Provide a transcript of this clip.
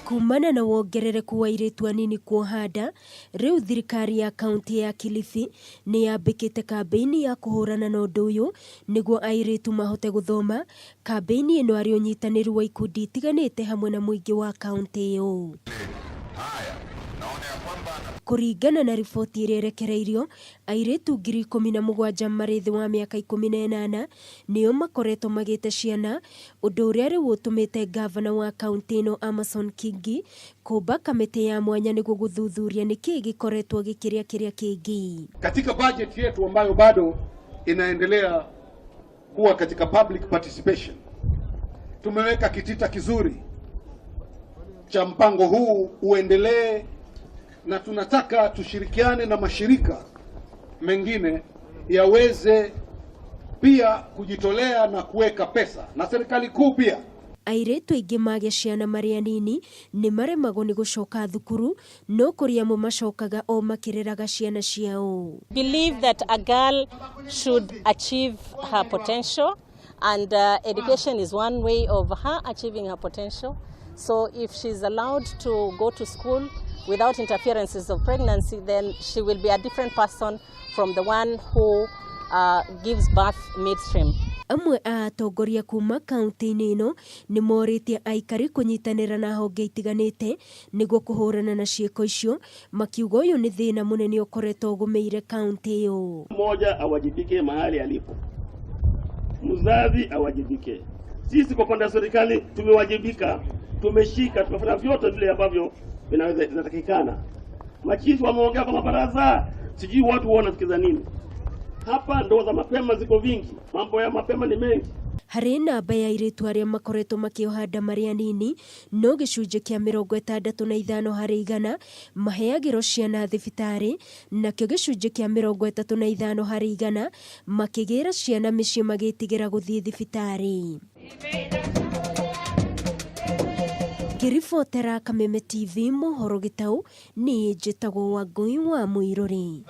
Kumana na wongerereku wa airĩtu anini kuoha nda, rĩu thirikari ya kaunti ya Kilifi nĩ yambĩkĩte kambĩini ya kũhũrana na ũndũ ũyũ nĩguo airĩtu mahote gũthoma. Kambĩini ĩno arĩ ũnyitanĩri wa ikundi itiganĩte hamwe na mũingĩ wa kaunti ĩyo. Kũringana na riboti ĩrĩa ĩrekereirio, airĩtu 17,000 marĩ thĩ wa mĩaka 18 nĩo makoretwo magĩte ciana, ũndũ ũrĩa rĩu ũtũmĩte gavana wa kaunti ĩno Amason Kingi kũmba kamĩtĩ ya mwanya nĩguo gũthuthuria nĩkĩĩ gĩkoretwo gĩkĩrĩa kĩrĩa kĩngĩ. Katika budget yetu ambayo bado inaendelea kuwa katika public participation, tumeweka kitita kizuri cha mpango huu uendelee, na tunataka tushirikiane na mashirika mengine yaweze pia kujitolea na kuweka pesa, na serikali kuu pia. Airĩtu aingĩ magĩa ciana marĩ anini nĩ maremagwo nĩ gũcoka thukuru, no kũrĩ amwe macokaga o makĩreraga ciana ciao. Believe that a girl should achieve her potential, and education is one way of her achieving her potential. So if she's allowed to go to school without interferences of pregnancy, then she will be a different person from the one who gives birth midstream. Amwe a atongoria kuma kaunti-inĩ ĩno nĩ morĩtie aikari kũnyitanĩra na honge itiganĩte nĩguo kũhũrana na ciĩko icio, makiuga ũyũ nĩ thĩna mũnene ũkoretwo ũgũmĩire kaunti ĩyo. Mmoja awajibike mahali alipo, mzazi awajibike. Sisi kwa upande wa serikali tumewajibika, tumeshika, tumefanya vyote vile ambavyo vinatakikana. Machifu wameongea kwa mabaraza, sijui watu wanasikiza nini. Hapa ndo za mapema ziko vingi, mambo ya mapema ni mengi. Harĩ namba ya airĩtu arĩa makoretwo makĩoha nda marĩ anini, no gĩcunjĩ kĩa 65 harĩ igana maheagĩrwo ciana thibitarĩ, nakĩo gĩcunjĩ kĩa 35 harĩ igana makĩgĩra ciana mĩciĩ magĩtigĩra gũthiĩ thibitarĩ. Ngĩribotera Kameme TV mohoro Gĩtaũ, niĩ njĩtagwo Wangũi wa Mũirũrĩ.